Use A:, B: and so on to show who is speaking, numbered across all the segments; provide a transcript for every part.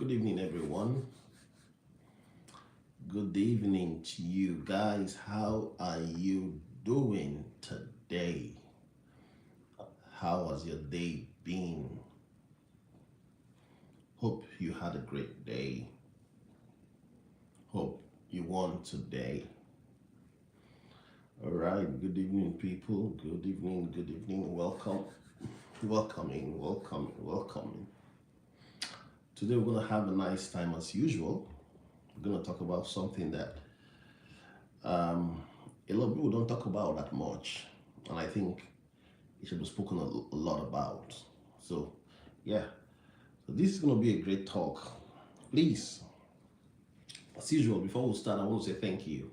A: Good evening, everyone. Good evening to you guys. How are you doing today? How has your day been? Hope you had a great day. Hope you won today. All right. Good evening, people. Good evening. Good evening. Welcome. Welcoming. Today we're going to have a nice time as usual. We're going to talk about something that a lot of people don't talk about that much, and I think it should be spoken a lot about. So, yeah, so this is going to be a great talk. Please, as usual, before we start, I want to say thank you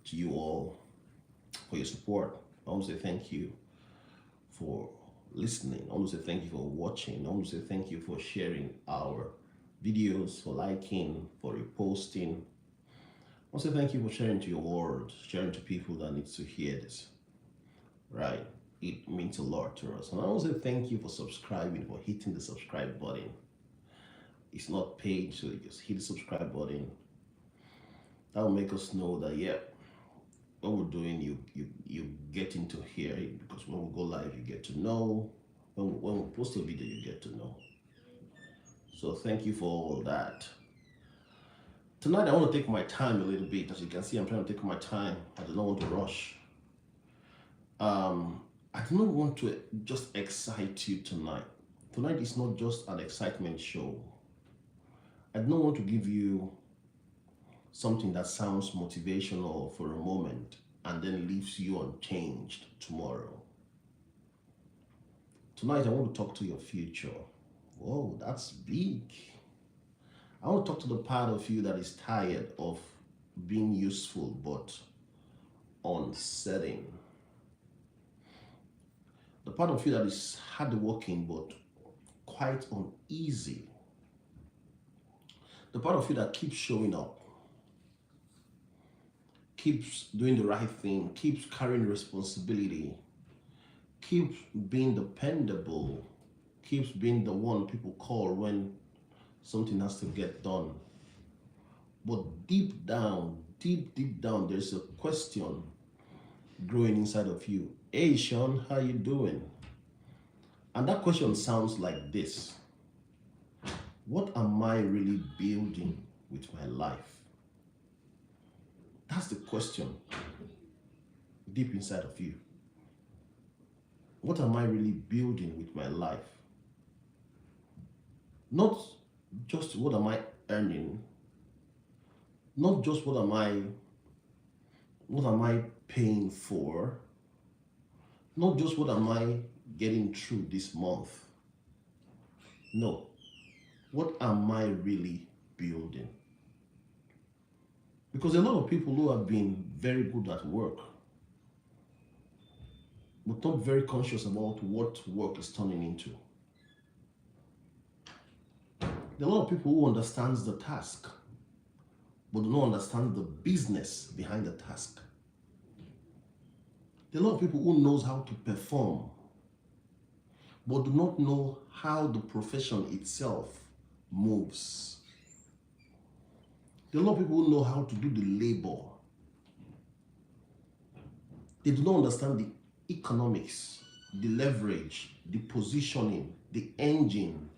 A: to you all for your support. I want to say thank you for listening. I want to say thank you for watching. I want to say thank you for sharing our videos, for liking, for reposting. I want to say thank you for sharing to your world, sharing to people that need to hear this. Right? It means a lot to us. And I want to say thank you for subscribing, for hitting the subscribe button. It's not paid, so you just hit the subscribe button. That will make us know that what we're doing, you getting to hear it, because when we go live, you get to know. When we post a video, you get to know. So thank you for all that. Tonight I want to take my time a little bit. As you can see, I'm trying to take my time. I do not want to rush. I do not want to just excite you tonight. Tonight is not just an excitement show. I do not want to give you something that sounds motivational for a moment and then leaves you unchanged tomorrow. Tonight I want to talk to your future. Whoa, that's big. I want to talk to the part of you that is tired of being useful but uncertain. The part of you that is hardworking but quite uneasy. The part of you that keeps showing up, keeps doing the right thing, keeps carrying responsibility, keeps being dependable, keeps being the one people call when something has to get done. But deep down, there's a question growing inside of you. Hey Sean, how you doing? And that question sounds like this. What am I really building with my life? That's the question deep inside of you. What am I really building with my life? Not just what am I earning, not just what am I paying for, not just what am I getting through this month. No. What am I really building? Because a lot of people who have been very good at work, but not very conscious about what work is turning into. There are a lot of people who understands the task, but do not understand the business behind the task. There are a lot of people who knows how to perform, but do not know how the profession itself moves. There are a lot of people who know how to do the labor. They do not understand the economics, the leverage, the positioning, the engine,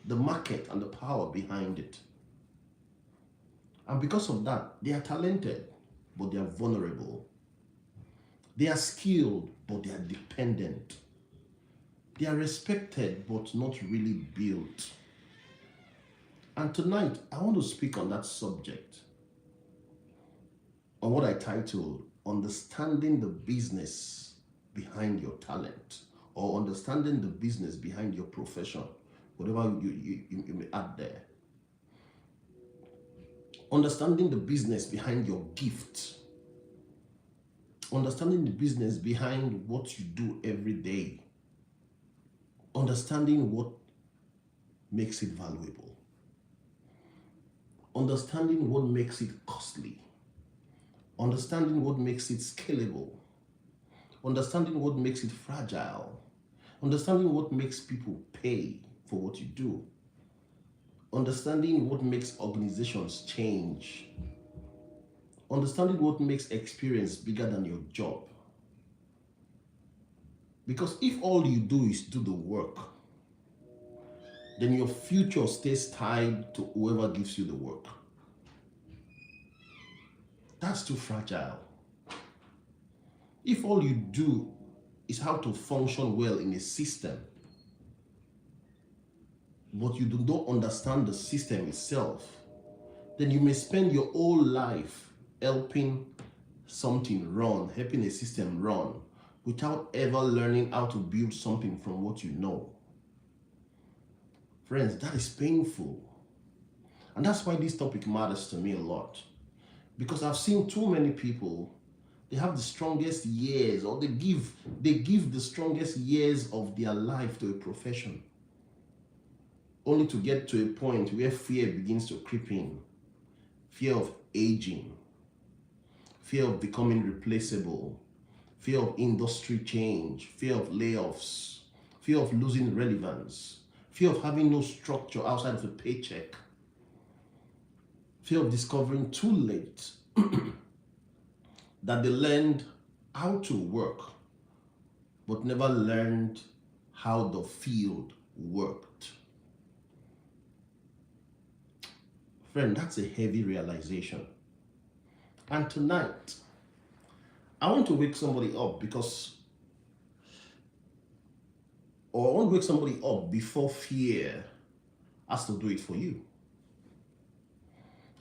A: the market, and the power behind it. And because of that, they are talented, but they are vulnerable. They are skilled, but they are dependent. They are respected, but not really built. And tonight, I want to speak on that subject, on what I titled, Understanding the Business Behind Your Talent, or Understanding the Business Behind Your Profession, whatever you may add there. Understanding the business behind your gift. Understanding the business behind what you do every day. Understanding what makes it valuable. Understanding what makes it costly. Understanding what makes it scalable. Understanding what makes it fragile. Understanding what makes people pay for what you do. understanding what makes organizations change, understanding what makes experience bigger than your job. Because if all you do is do the work, then your future stays tied to whoever gives you the work. That's too fragile. If all you do is how to function well in a system, but you do not understand the system itself, then you may spend your whole life helping something run, helping a system run, without ever learning how to build something from what you know. Friends, that is painful. And that's why this topic matters to me a lot. Because I've seen too many people, they have the strongest years, or they give the strongest years of their life to a profession, only to get to a point where fear begins to creep in. Fear of aging, fear of becoming replaceable, fear of industry change, fear of layoffs, fear of losing relevance, fear of having no structure outside of a paycheck, fear of discovering too late that they learned how to work but never learned how the field worked. Friend, that's a heavy realization. And tonight, I want to wake somebody up I want to wake somebody up before fear has to do it for you.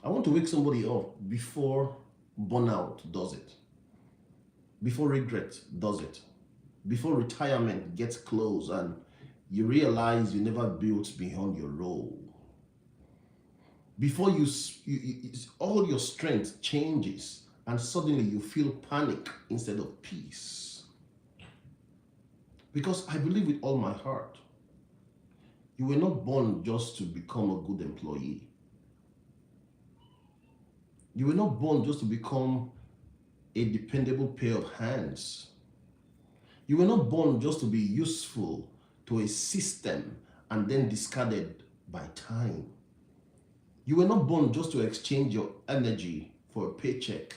A: I want to wake somebody up before burnout does it, before regret does it, before retirement gets close and you realize you never built beyond your role, before all your strength changes and suddenly you feel panic instead of peace. Because I believe with all my heart, you were not born just to become a good employee. You were not born just to become a dependable pair of hands. You were not born just to be useful to a system and then discarded by time. You were not born just to exchange your energy for a paycheck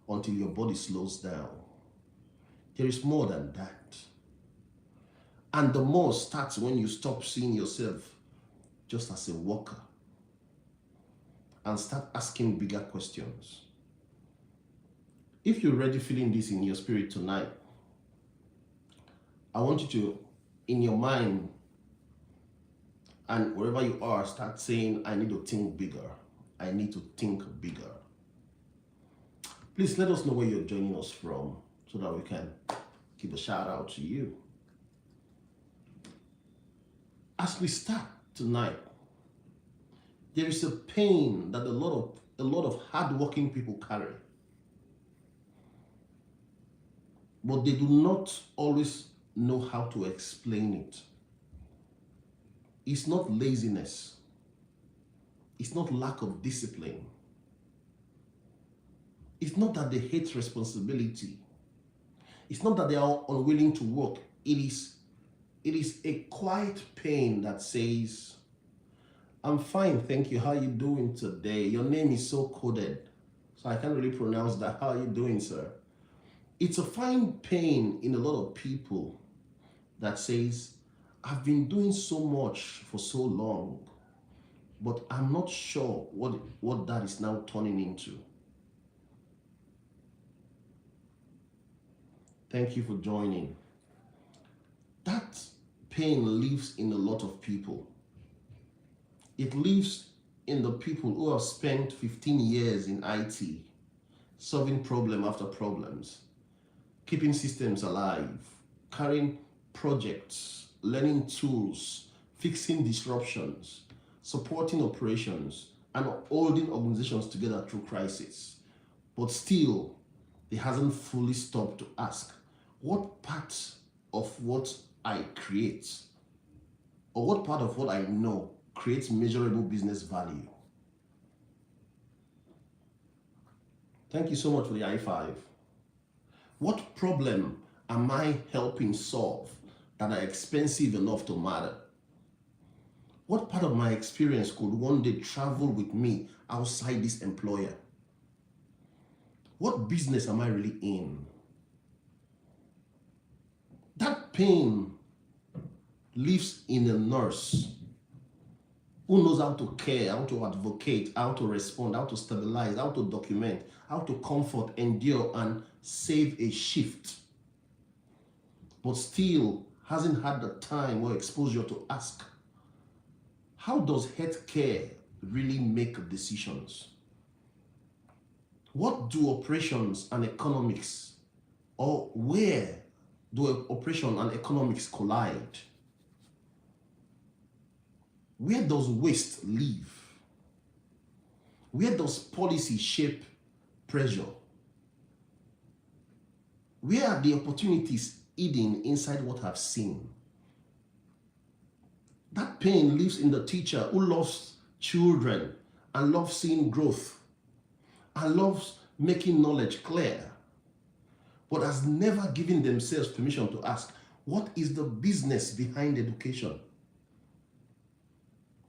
A: until your body slows down. There is more than that. And the more starts when you stop seeing yourself just as a worker and start asking bigger questions. If you're already feeling this in your spirit tonight, I want you to, in your mind and wherever you are, start saying, I need to think bigger. I need to think bigger. Please let us know where you're joining us from so that we can give a shout out to you. As we start tonight, there is a pain that a lot of hardworking people carry. But they do not always know how to explain it. It's not laziness. It's not lack of discipline. It's not that they hate responsibility. It's not that they are unwilling to work. It is a quiet pain that says, I'm fine, thank you. How are you doing today? Your name is so coded, so I can't really pronounce that. How are you doing, sir? It's a fine pain in a lot of people that says, I've been doing so much for so long, but I'm not sure what that is now turning into. Thank you for joining. That pain lives in a lot of people. It lives in the people who have spent 15 years in IT, solving problem after problems, keeping systems alive, carrying projects, learning tools, fixing disruptions, supporting operations, and holding organizations together through crisis. But still, it hasn't fully stopped to ask, what part of what I create, or what part of what I know creates measurable business value? Thank you so much for the I-5. What problem am I helping solve that are expensive enough to matter? What part of my experience could one day travel with me outside this employer? What business am I really in? That pain lives in a nurse who knows how to care, how to advocate, how to respond, how to stabilize, how to document, how to comfort, endure, and save a shift, but still hasn't had the time or exposure to ask, how does healthcare really make decisions? What do operations and economics, or where do operation and economics collide? Where does waste live? Where does policy shape pressure? Where are the opportunities hidden inside what I've seen? That pain lives in the teacher who loves children and loves seeing growth and loves making knowledge clear, but has never given themselves permission to ask, what is the business behind education?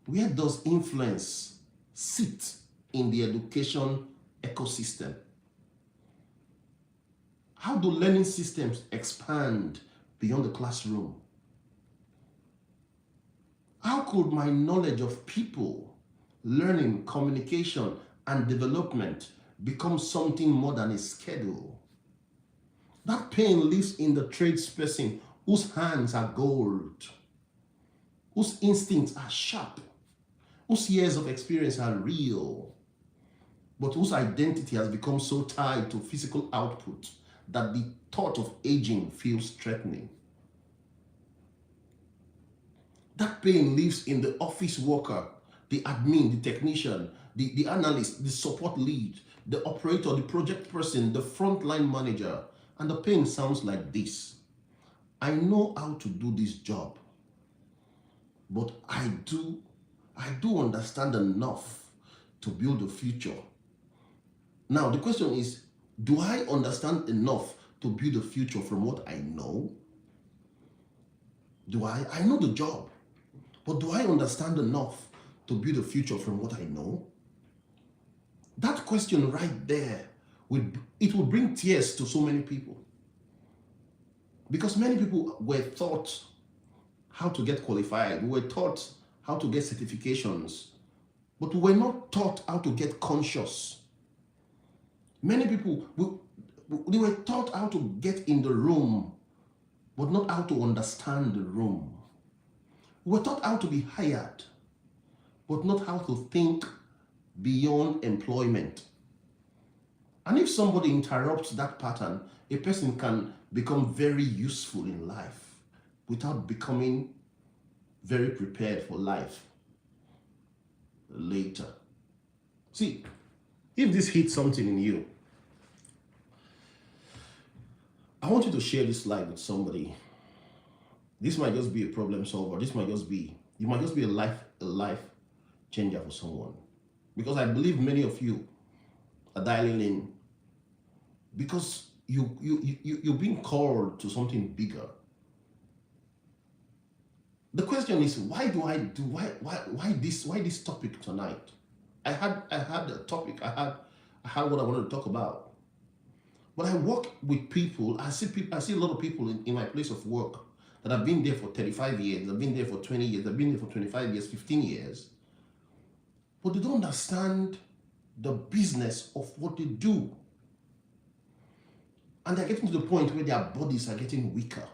A: Where does influence sit in the education ecosystem? How do learning systems expand beyond the classroom? How could my knowledge of people, learning, communication, and development become something more than a schedule? That pain lives in the tradesperson whose hands are gold, whose instincts are sharp, whose years of experience are real, but whose identity has become so tied to physical output that the thought of aging feels threatening. That pain lives in the office worker, the admin, the technician, the analyst, the support lead, the operator, the project person, the frontline manager. And the pain sounds like this: I know how to do this job, but I do understand enough to build a future. Now, the question is, do I understand enough to build a future from what I know? I know the job, but do I understand enough to build a future from what I know? That question right there, it will bring tears to so many people. Because many people were taught how to get qualified, we were taught how to get certifications, but we were not taught how to get conscious. Many people, they were taught how to get in the room, but not how to understand the room. We were taught how to be hired, but not how to think beyond employment. And if somebody interrupts that pattern, a person can become very useful in life without becoming very prepared for life later. See, if this hits something in you, I want you to share this slide with somebody. This might just be a problem solver. You might just be a life changer for someone. Because I believe many of you are dialing in because you're being called to something bigger. The question is, why this topic tonight? I had a topic, I had what I wanted to talk about. But I work with people, I see a lot of people in my place of work that have been there for 35 years, they've been there for 20 years, they've been there for 25 years, 15 years. But they don't understand the business of what they do. And they're getting to the point where their bodies are getting weaker.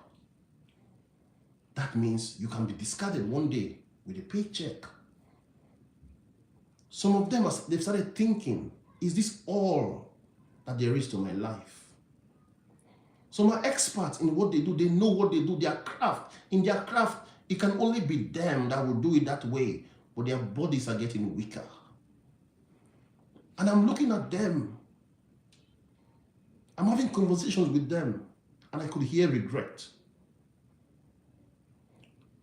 A: That means you can be discarded one day with a paycheck. Some of them, they've started thinking, is this all that there is to my life? Some are experts in what they do. They know what they do, their craft. In their craft, it can only be them that will do it that way, but their bodies are getting weaker. And I'm looking at them. I'm having conversations with them, and I could hear regret.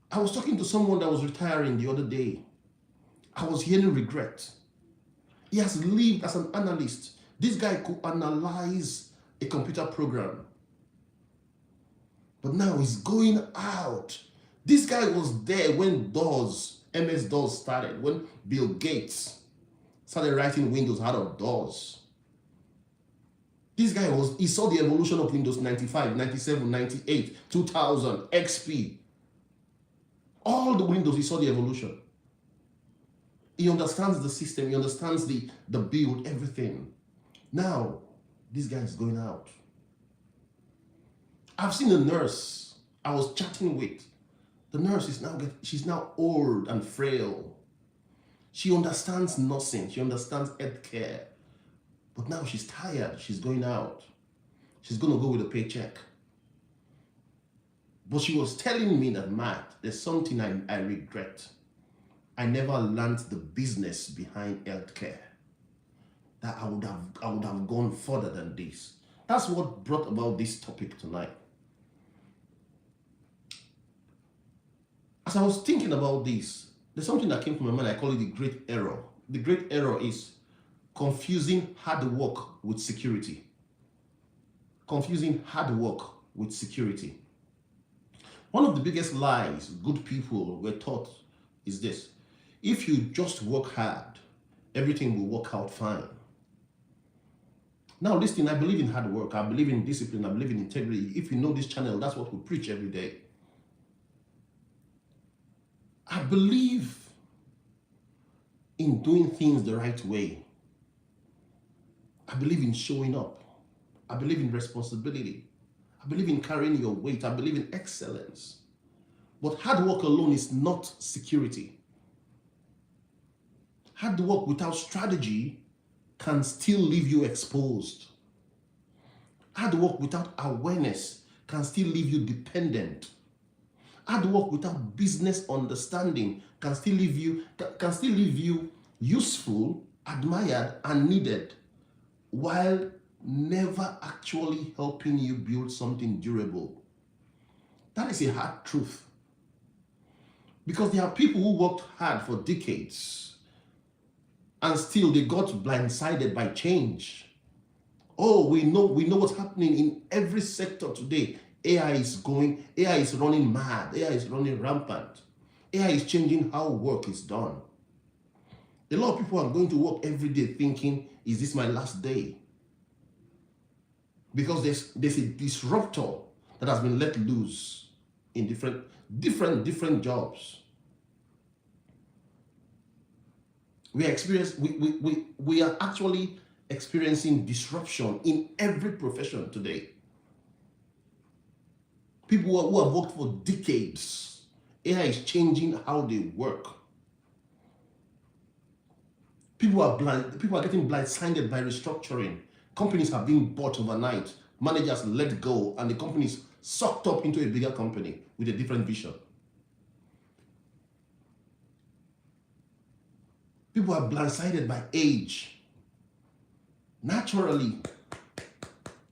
A: I was talking to someone that was retiring the other day. I was hearing regret. He has lived as an analyst. This guy could analyze a computer program. But now he's going out. This guy was there when doors MS-DOS started, when Bill Gates started writing Windows out of DOS. This guy he saw the evolution of Windows 95, 97, 98, 2000, XP. All the Windows, he saw the evolution. He understands the system, he understands the build, everything. Now, this guy is going out. I've seen a nurse I was chatting with. The nurse is she's now old and frail. She understands nursing, she understands healthcare. But now she's tired, she's going out. She's going to go with a paycheck. But she was telling me that, Matt, there's something I regret. I never learned the business behind healthcare. That I would have gone further than this. That's what brought about this topic tonight. As I was thinking about this, there's something that came to my mind. I call it the great error. The great error is confusing hard work with security. Confusing hard work with security. One of the biggest lies good people were taught is this: if you just work hard, everything will work out fine. Now listen, I believe in hard work, I believe in discipline, I believe in integrity. If you know this channel, that's what we preach every day. I believe in doing things the right way. I believe in showing up. I believe in responsibility. I believe in carrying your weight. I believe in excellence. But hard work alone is not security. Hard work without strategy can still leave you exposed. Hard work without awareness can still leave you dependent. Hard work without business understanding can still leave you useful, admired, and needed, while never actually helping you build something durable. That is a hard truth. Because there are people who worked hard for decades and still they got blindsided by change. Oh, we know what's happening in every sector today. AI is running mad. AI is running rampant. AI is changing how work is done. A lot of people are going to work every day thinking, is this my last day? Because there's a disruptor that has been let loose in different jobs. We are actually experiencing disruption in every profession today. People who have worked for decades, AI is changing how they work. People are getting blindsided by restructuring. Companies have been bought overnight. Managers let go, and the company is sucked up into a bigger company with a different vision. People are blindsided by age. Naturally,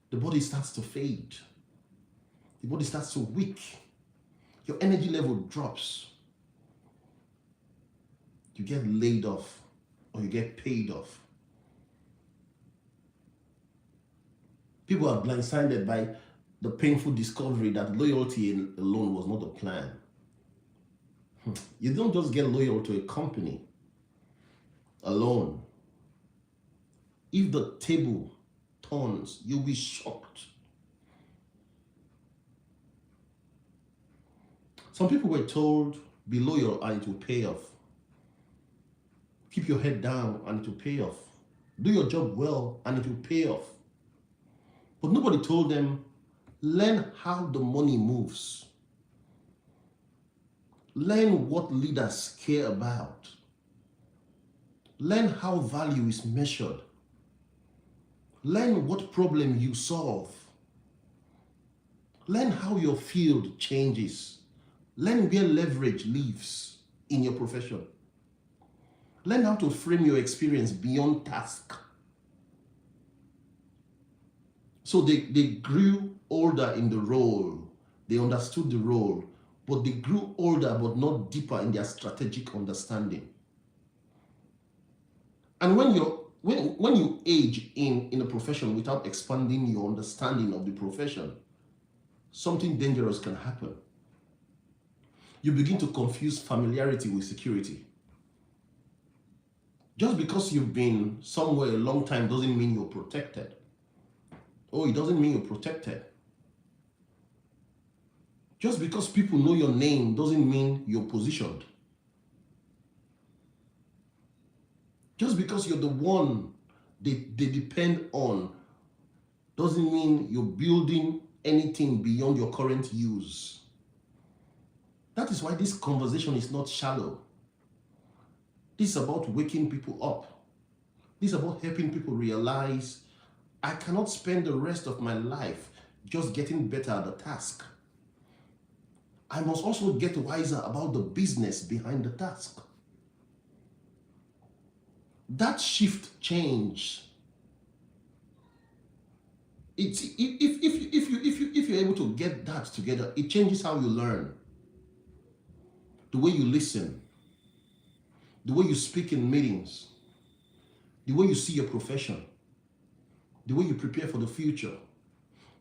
A: the body starts to fade. The body starts to weak. Your energy level drops. You get laid off or you get paid off. People are blindsided by the painful discovery that loyalty alone was not a plan. You don't just get loyal to a company alone. If the table turns, you'll be shocked. Some people were told, be loyal and it will pay off. Keep your head down and it will pay off. Do your job well and it will pay off. But nobody told them, learn how the money moves. Learn what leaders care about. Learn how value is measured. Learn what problem you solve. Learn how your field changes. Learn where leverage lives in your profession. Learn how to frame your experience beyond task. So they grew older in the role. They understood the role, but they grew older but not deeper in their strategic understanding. And when you age in a profession without expanding your understanding of the profession, something dangerous can happen. You begin to confuse familiarity with security. Just because you've been somewhere a long time doesn't mean you're protected. Oh, it doesn't mean you're protected. Just because people know your name doesn't mean you're positioned. Just because you're the one they depend on doesn't mean you're building anything beyond your current use. That is why this conversation is not shallow. This is about waking people up. This is about helping people realize I cannot spend the rest of my life just getting better at the task. I must also get wiser about the business behind the task. That shift change. If you're able to get that together, it changes how you learn, the way you listen, the way you speak in meetings, the way you see your profession, the way you prepare for the future,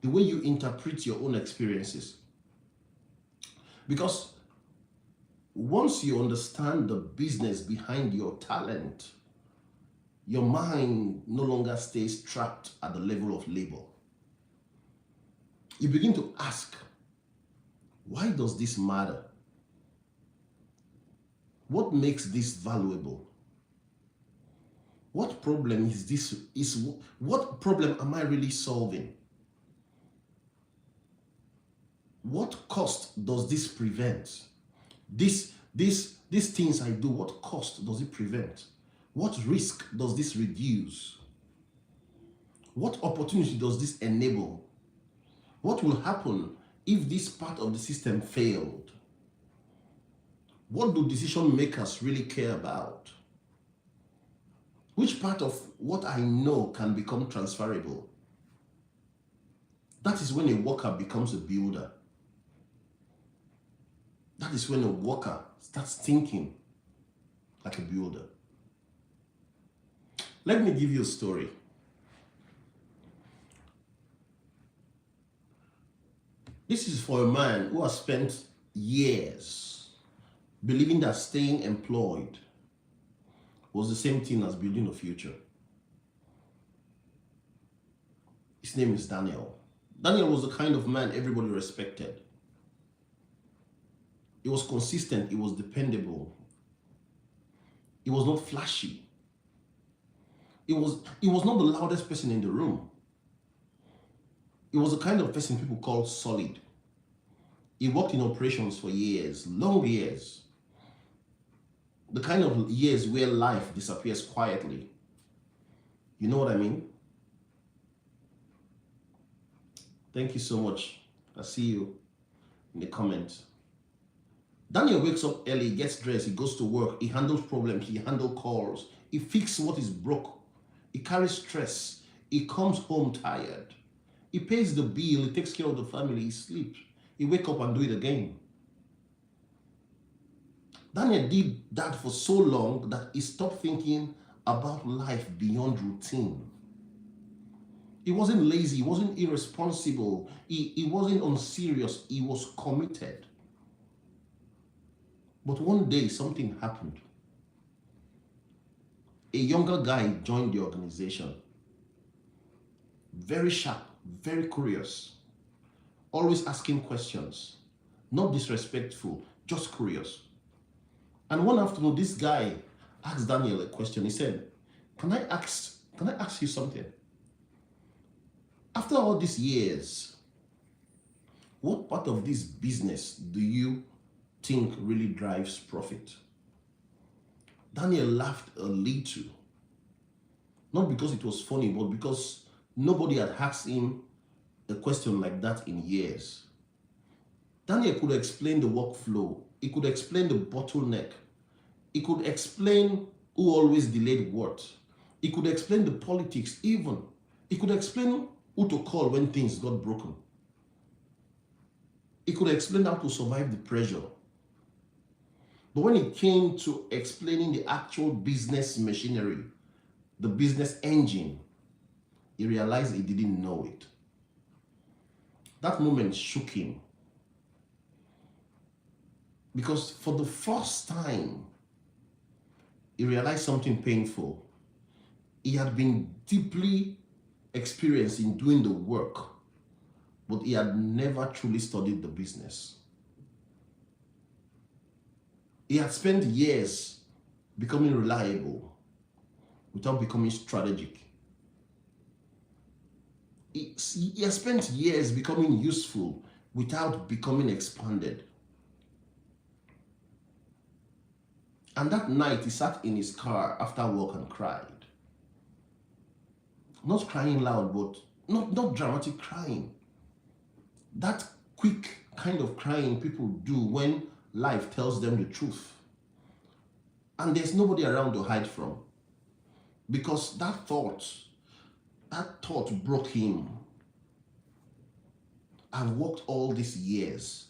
A: the way you interpret your own experiences. Because once you understand the business behind your talent, your mind no longer stays trapped at the level of labor. You begin to ask, why does this matter? What makes this valuable? What problem is this? What problem am I really solving? What cost does this prevent? These things I do, what cost does it prevent? What risk does this reduce? What opportunity does this enable? What will happen if this part of the system failed? What do decision makers really care about? Which part of what I know can become transferable? That is when a worker becomes a builder. That is when a worker starts thinking like a builder. Let me give you a story. This is for a man who has spent years believing that staying employed was the same thing as building a future. His name is Daniel. Daniel was the kind of man everybody respected. He was consistent, he was dependable. He was not flashy. He was not the loudest person in the room. He was the kind of person people call solid. He worked in operations for years, long years. The kind of years where life disappears quietly. You know what I mean? Thank you so much. I'll see you in the comments. Daniel wakes up early, gets dressed, he goes to work, he handles problems, he handles calls, he fixes what is broke, he carries stress, he comes home tired, he pays the bill, he takes care of the family, he sleeps, he wakes up and do it again. Daniel did that for so long that he stopped thinking about life beyond routine. He wasn't lazy, he wasn't irresponsible, he wasn't unserious, he was committed. But one day something happened. A younger guy joined the organization. Very sharp, very curious, always asking questions, not disrespectful, just curious. And one afternoon, this guy asked Daniel a question. He said, can I ask you something? After all these years, what part of this business do you think really drives profit? Daniel laughed a little. Not because it was funny, but because nobody had asked him a question like that in years. Daniel could explain the workflow. He could explain the bottleneck. He could explain who always delayed what. He could explain the politics even. He could explain who to call when things got broken. He could explain how to survive the pressure. But when it came to explaining the actual business machinery, the business engine, he realized he didn't know it. That moment shook him. Because for the first time, he realized something painful. He had been deeply experienced in doing the work, but he had never truly studied the business. He had spent years becoming reliable without becoming strategic. He has spent years becoming useful without becoming expanded. And that night he sat in his car after work and cried. Not crying loud, but not dramatic crying. That quick kind of crying people do when life tells them the truth. And there's nobody around to hide from. Because that thought broke him. I've worked all these years,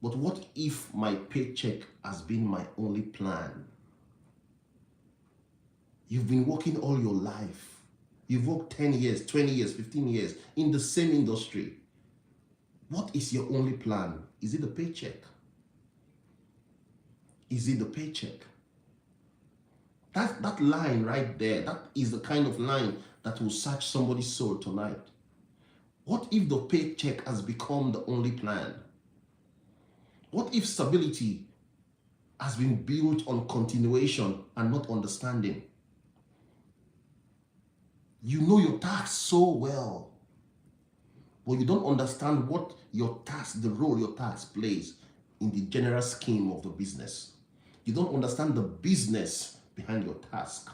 A: but what if my paycheck has been my only plan? You've been working all your life. You've worked 10 years, 20 years, 15 years in the same industry. What is your only plan? Is it the paycheck? Is it the paycheck? That line right there, that is the kind of line that will search somebody's soul tonight. What if the paycheck has become the only plan? What if stability has been built on continuation and not understanding? You know your task so well, but you don't understand what your task, the role your task plays in the general scheme of the business. You don't understand the business behind your task.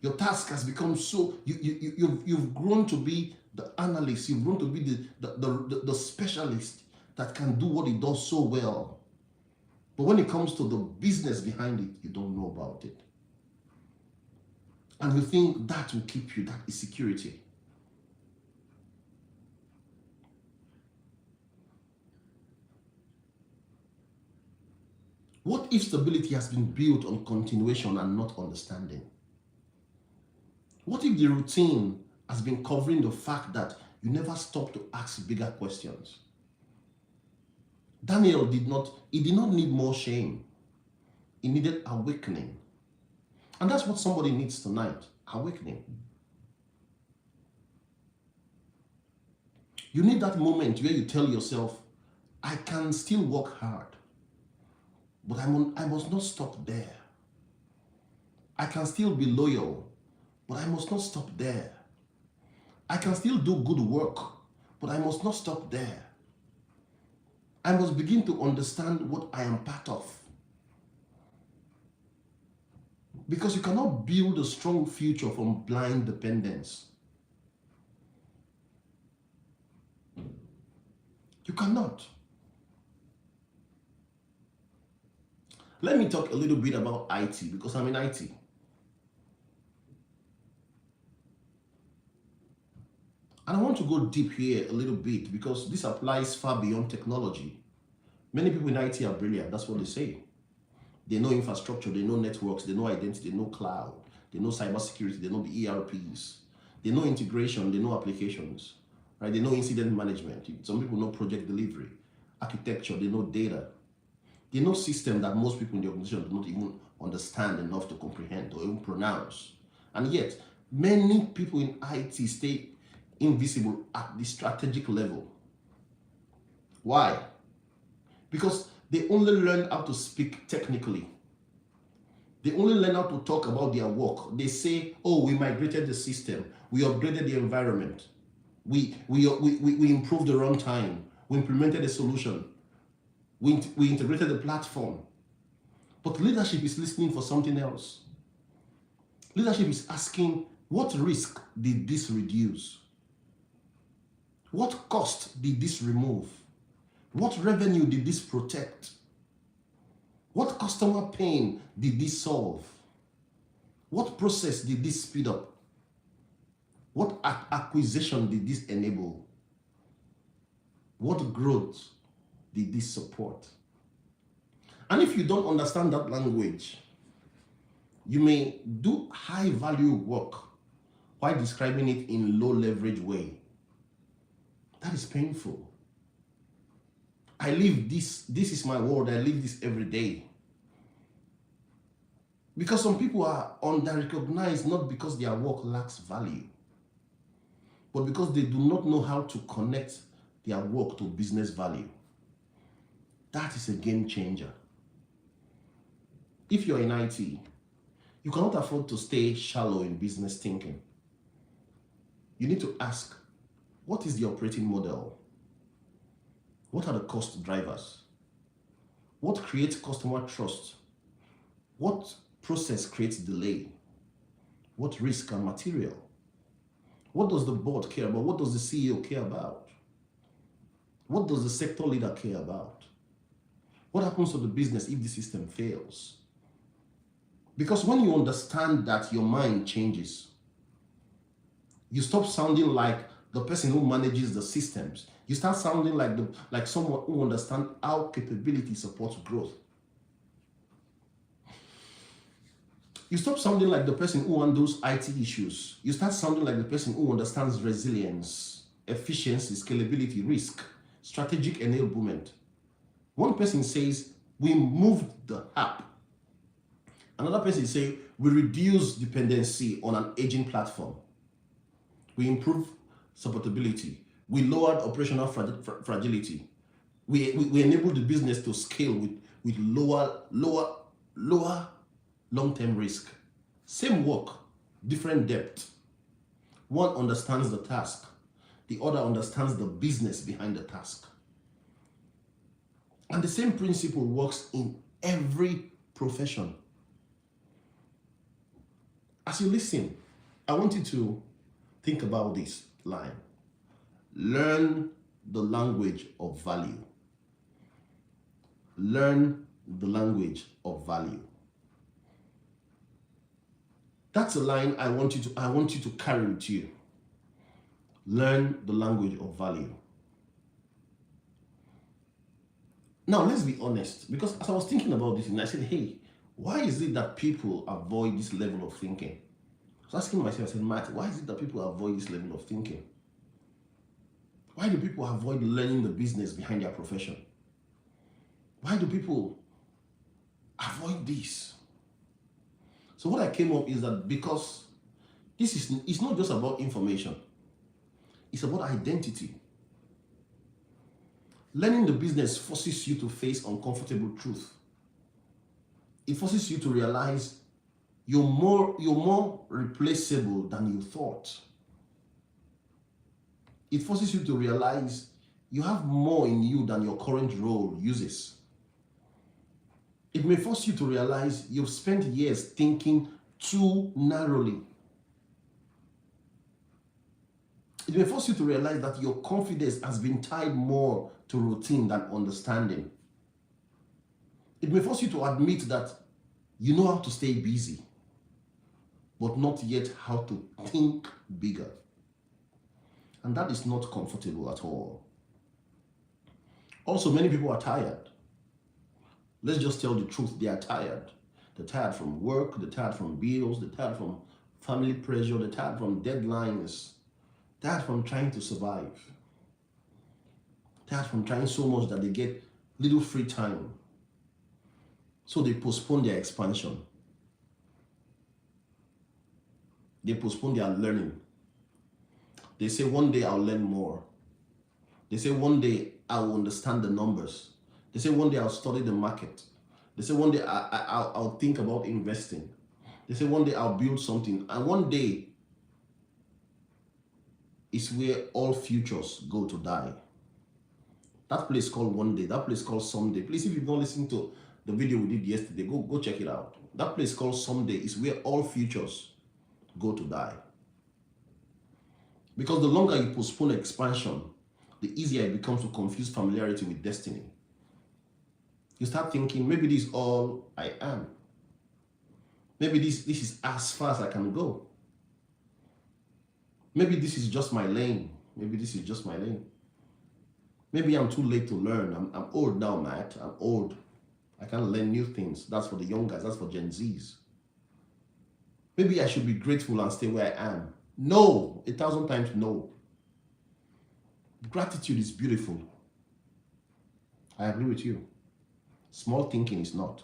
A: Your task has become so, you've grown to be the analyst, you've grown to be the specialist that can do what it does so well. But when it comes to the business behind it, you don't know about it. And you think that will keep you, that is security. What if stability has been built on continuation and not understanding? What if the routine has been covering the fact that you never stop to ask bigger questions? Daniel did not need more shame. He needed awakening. And that's what somebody needs tonight, awakening. You need that moment where you tell yourself, I can still work hard, but I must not stop there. I can still be loyal, but I must not stop there. I can still do good work, but I must not stop there. I must begin to understand what I am part of. Because you cannot build a strong future from blind dependence. You cannot. Let me talk a little bit about IT because I'm in IT. And I want to go deep here a little bit because this applies far beyond technology. Many people in IT are brilliant, that's what they say. They know infrastructure, they know networks, they know identity, they know cloud, they know cybersecurity, they know the ERPs, they know integration, they know applications, right? They know incident management. Some people know project delivery, architecture, they know data. They know systems that most people in the organization do not even understand enough to comprehend or even pronounce. And yet, many people in IT stay invisible at the strategic level. Why? Because they only learn how to speak technically. They only learn how to talk about their work. They say, oh, we migrated the system. We upgraded the environment. We improved the runtime. We implemented a solution. We integrated the platform. But leadership is listening for something else. Leadership is asking, what risk did this reduce? What cost did this remove? What revenue did this protect? What customer pain did this solve? What process did this speed up? What acquisition did this enable? What growth did this support? And if you don't understand that language, you may do high value work while describing it in low leverage way. That is painful. I live this. This is my world. I live this every day. Because some people are under-recognized not because their work lacks value, but because they do not know how to connect their work to business value. That is a game changer. If you're in IT, you cannot afford to stay shallow in business thinking. You need to ask, what is the operating model? What are the cost drivers? What creates customer trust? What process creates delay? What risk and material? What does the board care about? What does the CEO care about? What does the sector leader care about? What happens to the business if the system fails? Because when you understand that, your mind changes. You stop sounding like the person who manages the systems. You start sounding like someone who understands how capability supports growth. You stop sounding like the person who handles IT issues. You start sounding like the person who understands resilience, efficiency, scalability, risk, strategic enablement. One person says, we moved the app. Another person says, we reduce dependency on an aging platform. We improve supportability. We lowered operational fragility. We enable the business to scale with lower long-term risk. Same work, different depth. One understands the task. The other understands the business behind the task. And the same principle works in every profession. As you listen, I want you to think about this line. Learn the language of value. Learn the language of value. That's a line I want you to carry with you. Learn the language of value. Now let's be honest, because as I was thinking about this, and I said, hey, why is it that people avoid this level of thinking? I was asking myself, I said, Matt, why is it that people avoid this level of thinking? Why do people avoid learning the business behind their profession? Why do people avoid this? So what I came up is that because it's not just about information, it's about identity. Learning the business forces you to face uncomfortable truth. It forces you to realize you're more replaceable than you thought. It forces you to realize you have more in you than your current role uses. It may force you to realize you've spent years thinking too narrowly. It may force you to realize that your confidence has been tied more to routine than understanding. It may force you to admit that you know how to stay busy, but not yet how to think bigger. And that is not comfortable at all. Also, many people are tired. Let's just tell the truth, they are tired. They're tired from work, they're tired from bills, they're tired from family pressure, they're tired from deadlines, tired from trying to survive. Tired from trying so much that they get little free time. So they postpone their expansion. They postpone their learning. They say, one day I'll learn more. They say, one day I will understand the numbers. They say, one day I'll study the market. They say, one day I'll think about investing. They say, one day I'll build something. And one day is where all futures go to die. That place called one day, that place called someday. Please, if you've not listened to the video we did yesterday, go check it out. That place called someday is where all futures go to die. Because the longer you postpone expansion, the easier it becomes to confuse familiarity with destiny. You start thinking, maybe this is all I am. Maybe this is as far as I can go. Maybe this is just my lane. Maybe this is just my lane. Maybe I'm too late to learn. I'm old now, Matt. I'm old. I can't learn new things. That's for the young guys. That's for Gen Zs. Maybe I should be grateful and stay where I am. No, 1,000 times no. Gratitude is beautiful. I agree with you. Small thinking is not.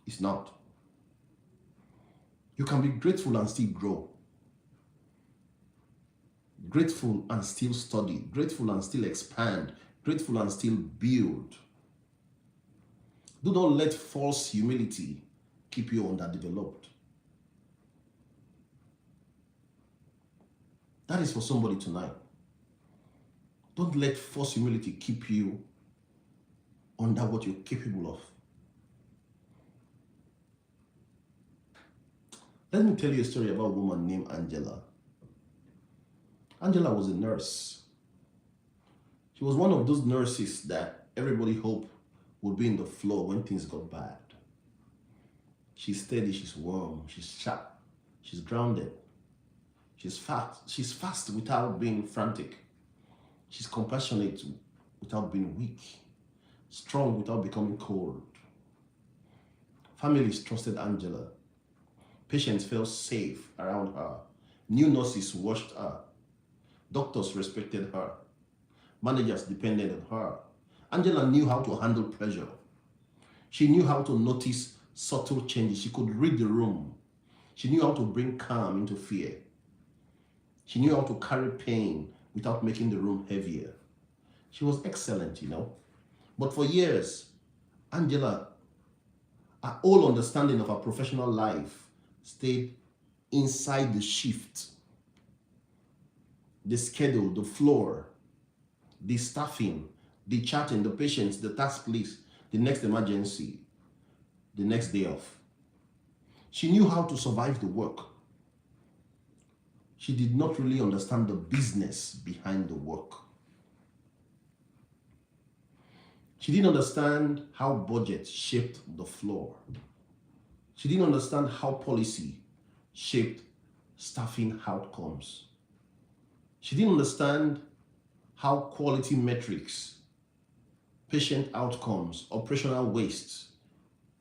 A: It's not. You can be grateful and still grow. Grateful and still study. Grateful and still expand. Grateful and still build. Do not let false humility keep you underdeveloped. That is for somebody tonight. Don't let false humility keep you under what you're capable of. Let me tell you a story about a woman named Angela. Angela was a nurse. She was one of those nurses that everybody hoped would be in the floor when things got bad. She's steady, she's warm, she's sharp, she's grounded. She's fast without being frantic. She's compassionate without being weak. Strong without becoming cold. Families trusted Angela. Patients felt safe around her. New nurses watched her. Doctors respected her. Managers depended on her. Angela knew how to handle pressure. She knew how to notice subtle changes. She could read the room. She knew how to bring calm into fear. She knew how to carry pain without making the room heavier. She was excellent, But for years, Angela, her whole understanding of her professional life stayed inside the shift, the schedule, the floor, the staffing, the charting, the patients, the task list, the next emergency, the next day off. She knew how to survive the work. She did not really understand the business behind the work. She didn't understand how budget shaped the floor. She didn't understand how policy shaped staffing outcomes. She didn't understand how quality metrics, patient outcomes, operational waste,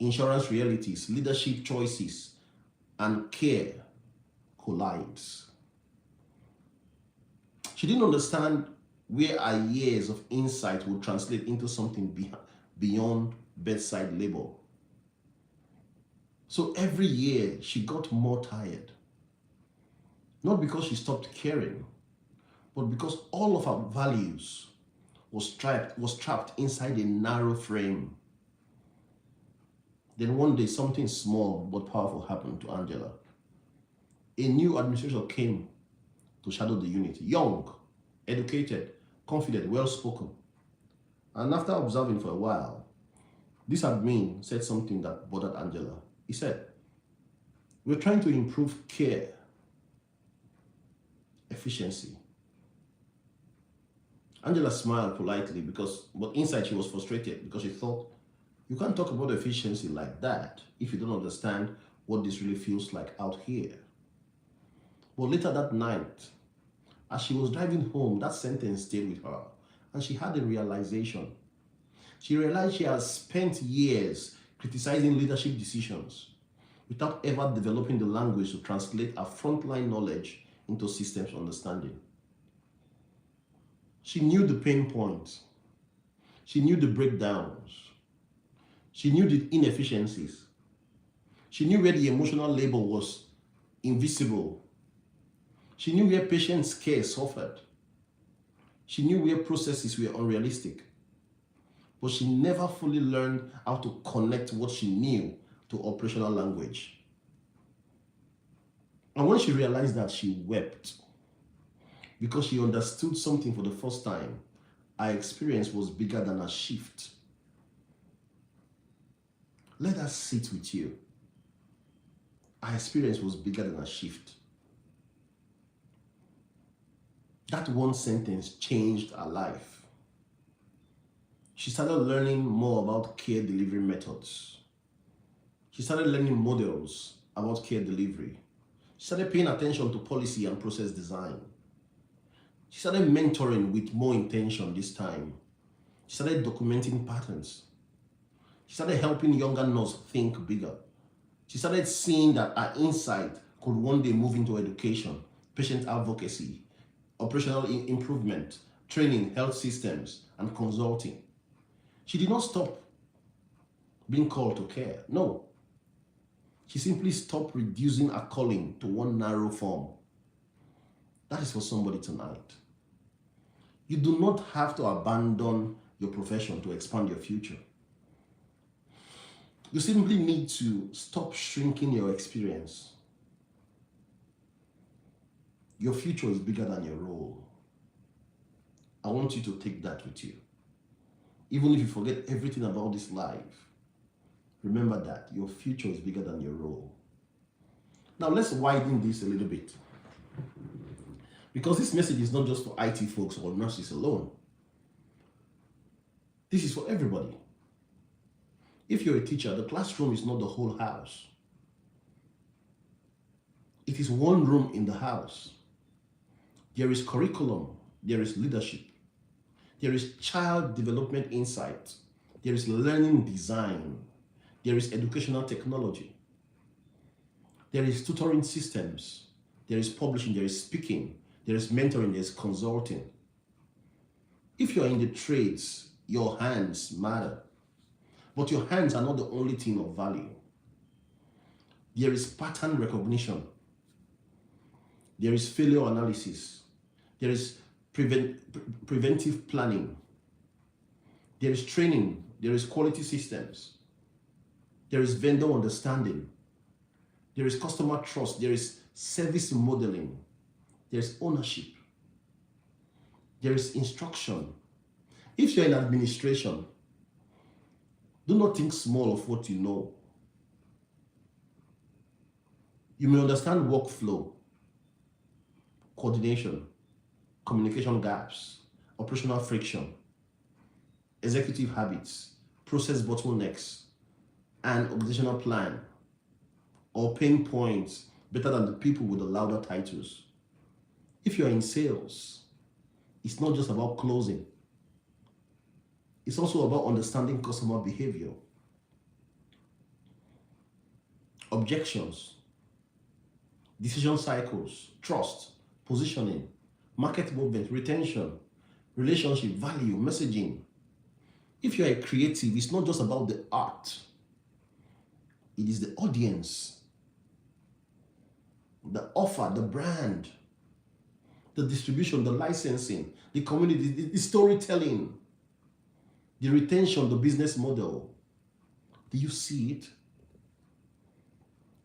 A: insurance realities, leadership choices, and care collides. She didn't understand where her years of insight would translate into something beyond bedside labor. So every year she got more tired. Not because she stopped caring, but because all of her values was trapped inside a narrow frame. Then one day something small but powerful happened to Angela. A new administrator came to shadow the unit. Young, educated, confident, well-spoken. And after observing for a while, this admin said something that bothered Angela. He said, "We're trying to improve care efficiency." Angela smiled politely but inside she was frustrated because she thought, you can't talk about efficiency like that if you don't understand what this really feels like out here. But later that night, as she was driving home, that sentence stayed with her and she had a realization. She realized she has spent years criticizing leadership decisions without ever developing the language to translate her frontline knowledge into systems understanding. She knew the pain points. She knew the breakdowns. She knew the inefficiencies. She knew where the emotional labor was invisible. She knew where patients' care suffered. She knew where processes were unrealistic. But she never fully learned how to connect what she knew to operational language. And when she realized that, she wept because she understood something for the first time. Her experience was bigger than a shift. Let that sit with you. Her experience was bigger than a shift. That one sentence changed her life. She started learning more about care delivery methods. She started learning models about care delivery. She started paying attention to policy and process design. She started mentoring with more intention this time. She started documenting patterns. She started helping younger nurses think bigger. She started seeing that her insight could one day move into education, patient advocacy, operational improvement, training, health systems, and consulting. She did not stop being called to care. No. She simply stopped reducing her calling to one narrow form. That is for somebody tonight. You do not have to abandon your profession to expand your future. You simply need to stop shrinking your experience. Your future is bigger than your role. I want you to take that with you. Even if you forget everything about this life, remember that your future is bigger than your role. Now let's widen this a little bit. Because this message is not just for IT folks or nurses alone. This is for everybody. If you're a teacher, the classroom is not the whole house. It is one room in the house. There is curriculum, there is leadership, there is child development insight, there is learning design, there is educational technology, there is tutoring systems, there is publishing, there is speaking, there is mentoring, there is consulting. If you're in the trades, your hands matter. But your hands are not the only thing of value. There is pattern recognition. There is failure analysis. There is preventive planning. There is training. There is quality systems. There is vendor understanding. There is customer trust. There is service modeling. There is ownership. There is instruction. If you're in administration, do not think small of what you know. You may understand workflow, coordination, communication gaps, operational friction, executive habits, process bottlenecks, and organizational plan, or pain points better than the people with the louder titles. If you're in sales, it's not just about closing. It's also about understanding customer behavior, objections, decision cycles, trust, positioning, market movement, retention, relationship, value, messaging. If you're a creative, it's not just about the art. It is the audience, the offer, the brand, the distribution, the licensing, the community, the storytelling, the retention, the business model. Do you see it?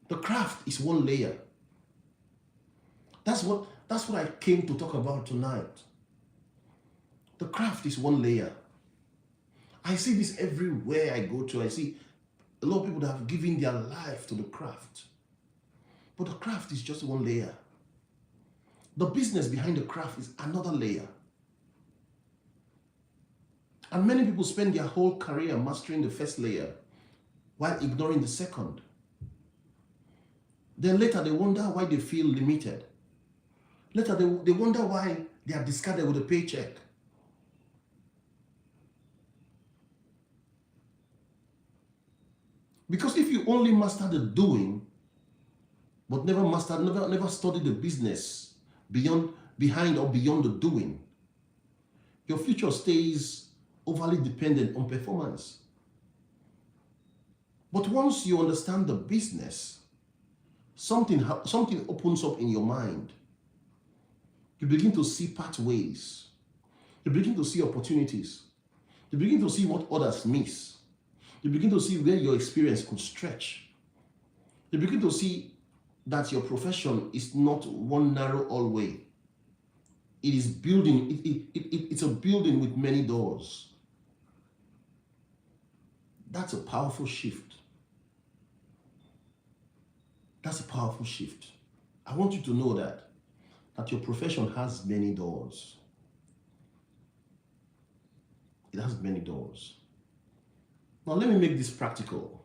A: The craft is one layer. That's what I came to talk about tonight. The craft is one layer. I see this everywhere I go to. I see a lot of people that have given their life to the craft. But the craft is just one layer. The business behind the craft is another layer. And many people spend their whole career mastering the first layer while ignoring the second. Then later they wonder why they feel limited. Later they wonder why they are discarded with a paycheck. Because if you only master the doing, but never study the business behind or beyond the doing, your future stays overly dependent on performance. But once you understand the business, something opens up in your mind. You begin to see pathways. You begin to see opportunities. You begin to see what others miss. You begin to see where your experience could stretch. You begin to see that your profession is not one narrow hallway. It is building. It's a building with many doors. That's a powerful shift. That's a powerful shift. I want you to know that your profession has many doors. It has many doors. Now let me make this practical,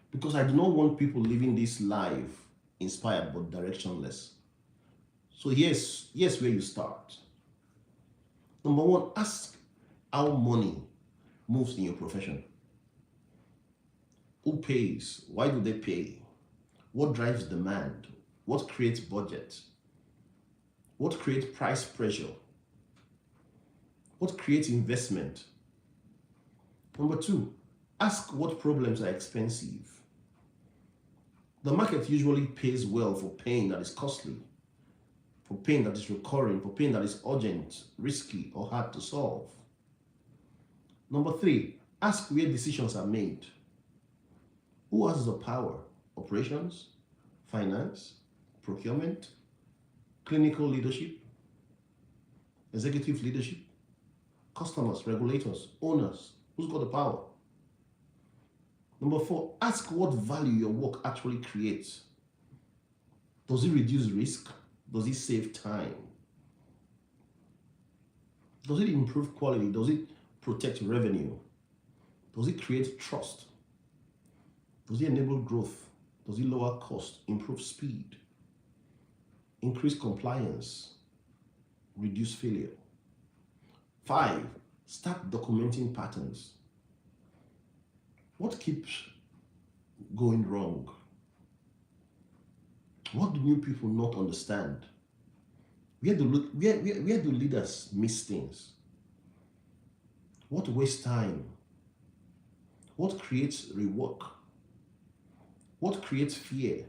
A: because I do not want people living this life inspired but directionless. So here's where you start. Number one, ask how money moves in your profession. Who pays? Why do they pay? What drives demand? What creates budget? What creates price pressure? What creates investment? Number two, ask what problems are expensive. The market usually pays well for pain that is costly, for pain that is recurring, for pain that is urgent, risky, or hard to solve. Number three, ask where decisions are made. Who has the power? Operations, finance, procurement, clinical leadership, executive leadership, customers, regulators, owners. Who's got the power? Number four, ask what value your work actually creates. Does it reduce risk? Does it save time? Does it improve quality? Does it protect revenue? Does it create trust? Does it enable growth? Does it lower cost, improve speed, increase compliance, reduce failure? Five, start documenting patterns. What keeps going wrong? What do new people not understand? Where do leaders miss things? What wastes time? What creates rework? What creates fear?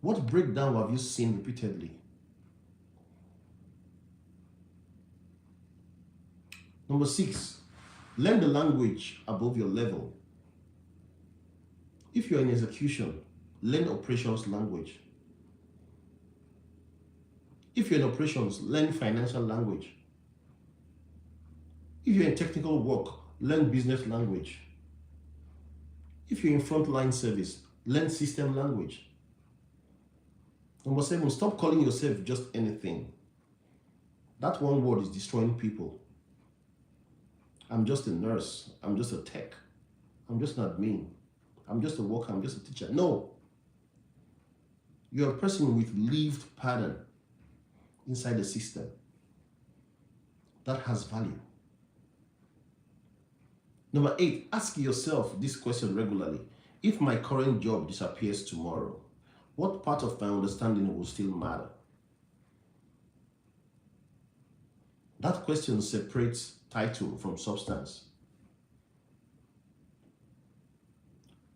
A: What breakdown have you seen repeatedly? Number six, learn the language above your level. If you're in execution, learn operations language. If you're in operations, learn financial language. If you're in technical work, learn business language. If you're in frontline service, learn system language. Number seven, stop calling yourself just anything. That one word is destroying people. I'm just a nurse. I'm just a tech. I'm just an admin. I'm just a worker. I'm just a teacher. No. You're a person with lived pattern inside the system that has value. Number eight, ask yourself this question regularly. If my current job disappears tomorrow, what part of my understanding will still matter? That question separates title from substance.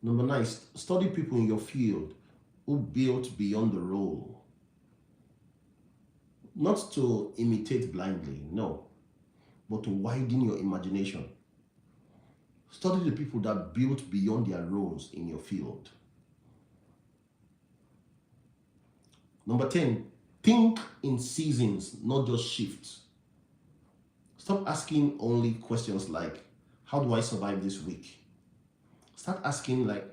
A: Number nine, study people in your field who built beyond the role. Not to imitate blindly, no, but to widen your imagination. Study the people that built beyond their roles in your field. Number 10, think in seasons, not just shifts. Stop asking only questions like, how do I survive this week? Start asking like,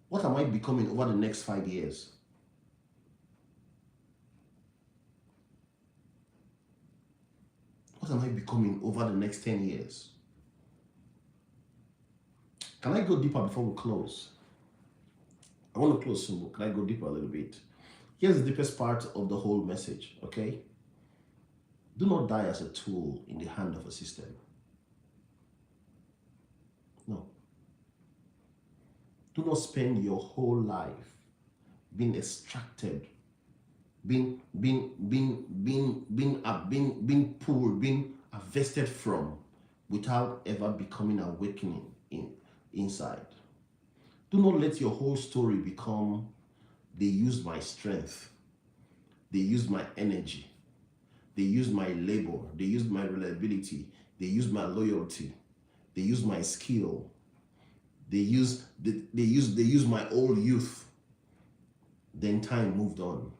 A: what am I becoming over the next 5 years? What am I becoming over the next 10 years? Can I go deeper before we close? I want to close soon, but can I go deeper a little bit? Here's the deepest part of the whole message, okay? Do not die as a tool in the hand of a system. No. Do not spend your whole life being extracted, being pulled, being harvested from without ever becoming awakening inside. Do not let your whole story become, they used my strength, they used my energy, they used my labor, they used my reliability, they used my loyalty, they used my skill, they used my old youth. Then time moved on.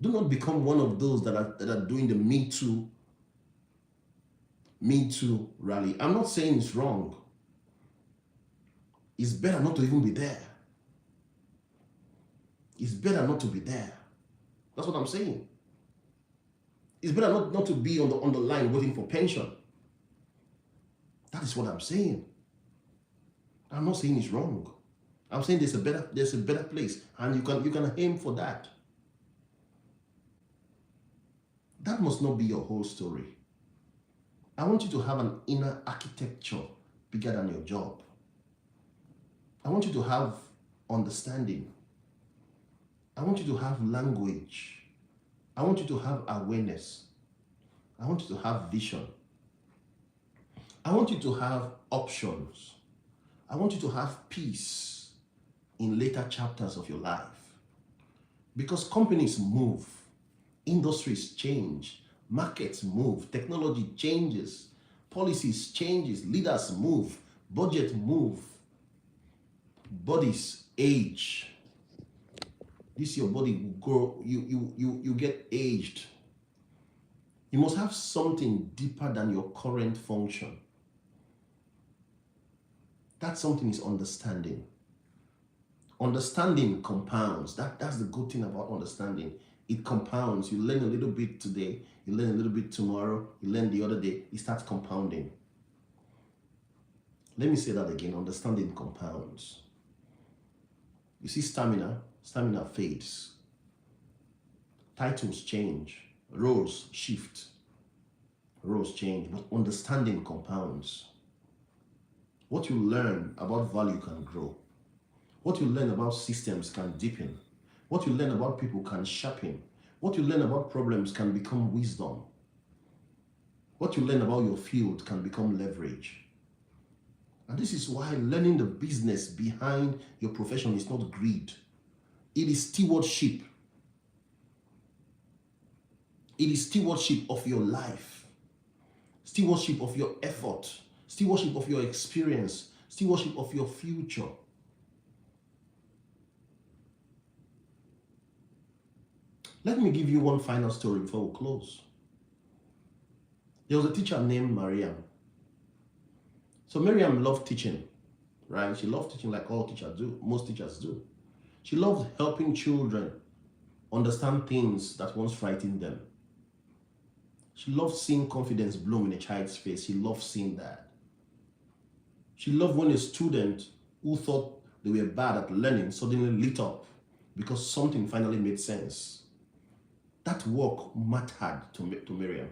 A: Do not become one of those that are doing the Me Too rally. I'm not saying it's wrong. It's better not to even be there. It's better not to be there. That's what I'm saying. It's better not to be on the line waiting for pension. That is what I'm saying. I'm not saying it's wrong. I'm saying there's a better place, and you can aim for that. That must not be your whole story. I want you to have an inner architecture bigger than your job. I want you to have understanding. I want you to have language. I want you to have awareness. I want you to have vision. I want you to have options. I want you to have peace in later chapters of your life. Because companies move, industries change, markets move, technology changes, policies changes, leaders move, budget move, bodies age. This your body will grow, you get aged. You must have something deeper than your current function. That something is understanding. Understanding compounds. That's the good thing about understanding. It compounds. You learn a little bit today, you learn a little bit tomorrow, you learn the other day, it starts compounding. Let me say that again. Understanding compounds. You see, stamina fades. Titles change. Roles shift. Roles change. But understanding compounds. What you learn about value can grow. What you learn about systems can deepen. What you learn about people can sharpen. What you learn about problems can become wisdom. What you learn about your field can become leverage. And this is why learning the business behind your profession is not greed. It is stewardship. It is stewardship of your life. Stewardship of your effort. Stewardship of your experience. Stewardship of your future. Let me give you one final story before we close. There was a teacher named Mariam. So Miriam loved teaching, right? She loved teaching like all teachers do, most teachers do. She loved helping children understand things that once frightened them. She loved seeing confidence bloom in a child's face. She loved seeing that. She loved when a student who thought they were bad at learning suddenly lit up because something finally made sense. That work mattered to Miriam.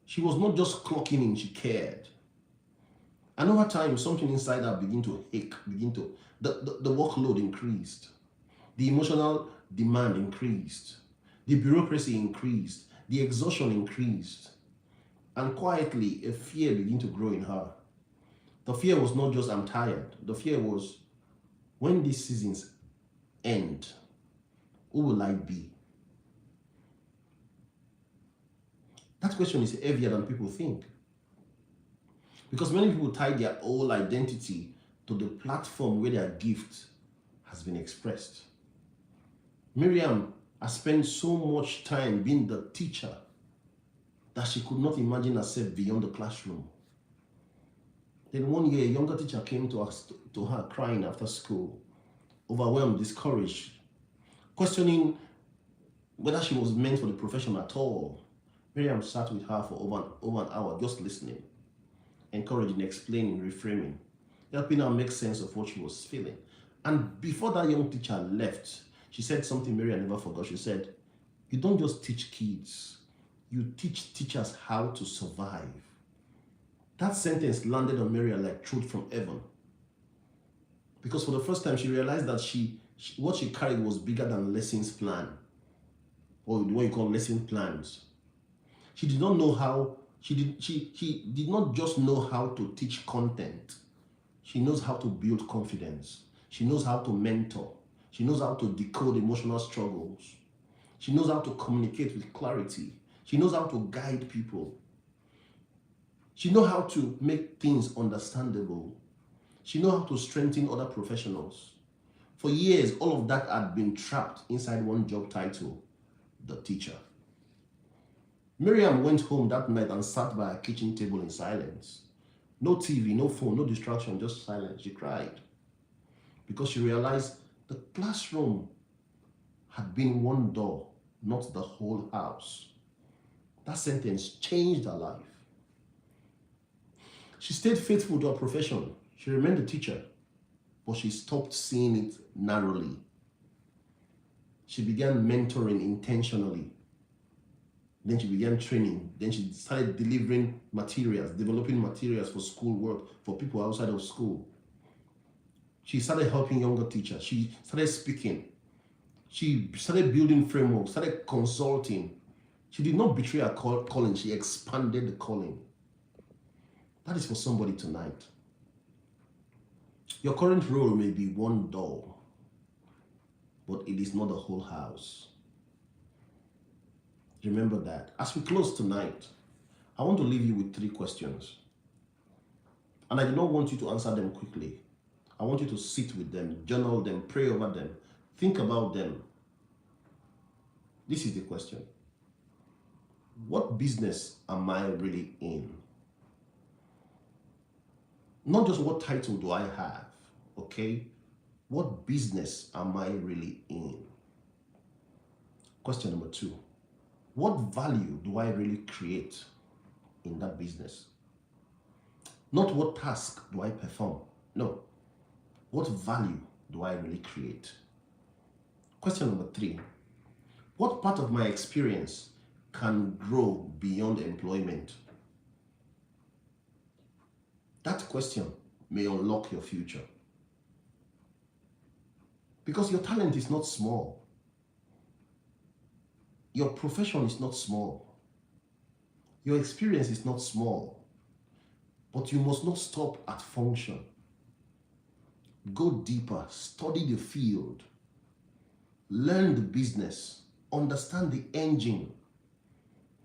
A: She was not just clocking in, she cared. And over time, something inside her began to ache, the workload increased. The emotional demand increased. The bureaucracy increased. The exhaustion increased. And quietly, a fear began to grow in her. The fear was not just, I'm tired. The fear was, when these seasons end, who will I be? That question is heavier than people think. Because many people tie their whole identity to the platform where their gift has been expressed. Miriam has spent so much time being the teacher that she could not imagine herself beyond the classroom. Then one year, a younger teacher came to her crying after school, overwhelmed, discouraged, questioning whether she was meant for the profession at all. Miriam sat with her for over an hour, just listening, encouraging, explaining, reframing, helping her make sense of what she was feeling. And before that young teacher left, she said something Miriam never forgot. She said, you don't just teach kids, you teach teachers how to survive. That sentence landed on Miriam like truth from heaven. Because for the first time, she realized that what she carried was bigger than lessons plan, or what you call lesson plans. She did not know how, she did not just know how to teach content. She knows how to build confidence. She knows how to mentor. She knows how to decode emotional struggles. She knows how to communicate with clarity. She knows how to guide people. She knows how to make things understandable. She knows how to strengthen other professionals. For years, all of that had been trapped inside one job title, the teacher. Miriam went home that night and sat by her kitchen table in silence. No TV, no phone, no distraction, just silence. She cried because she realized the classroom had been one door, not the whole house. That sentence changed her life. She stayed faithful to her profession. She remained a teacher, but she stopped seeing it narrowly. She began mentoring intentionally. Then she began training. Then she started delivering materials, developing materials for school work, for people outside of school. She started helping younger teachers. She started speaking. She started building frameworks, started consulting. She did not betray her calling, she expanded the calling. That is for somebody tonight. Your current role may be one door, but it is not the whole house. Remember that. As we close tonight, I want to leave you with 3 questions. And I do not want you to answer them quickly. I want you to sit with them, journal them, pray over them, think about them. This is the question. What business am I really in? Not just what title do I have, okay? What business am I really in? Question number 2. What value do I really create in that business? Not what task do I perform. No. What value do I really create? Question number 3. What part of my experience can grow beyond employment? That question may unlock your future. Because your talent is not small. Your profession is not small. Your experience is not small. But you must not stop at function. Go deeper, study the field, learn the business, understand the engine,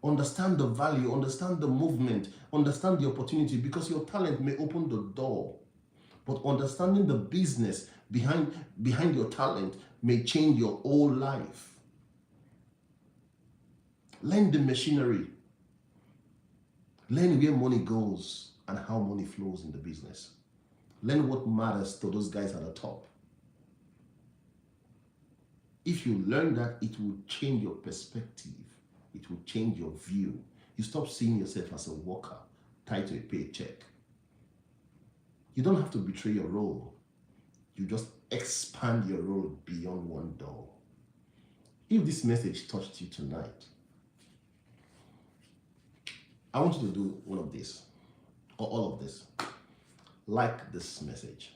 A: understand the value, understand the movement, understand the opportunity, because your talent may open the door, but understanding the business behind your talent may change your whole life. Learn the machinery. Learn where money goes and how money flows in the business. Learn what matters to those guys at the top. If you learn that, it will change your perspective. It will change your view. You stop seeing yourself as a worker tied to a paycheck. You don't have to betray your role. You just expand your role beyond one door. If this message touched you tonight, I want you to do one of this, or all of this. Like this message.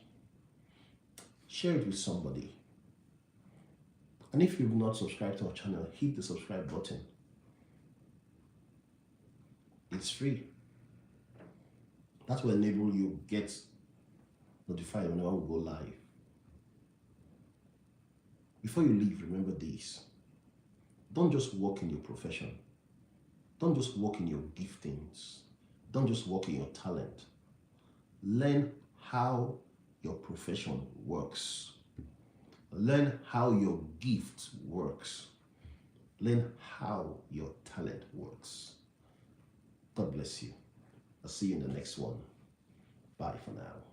A: Share it with somebody. And if you've not subscribed to our channel, hit the subscribe button. It's free. That will enable you get notified whenever we go live. Before you leave, remember this. Don't just work in your profession. Don't just work in your giftings. Don't just work in your talent. Learn how your profession works. Learn how your gift works. Learn how your talent works. God bless you. I'll see you in the next one. Bye for now.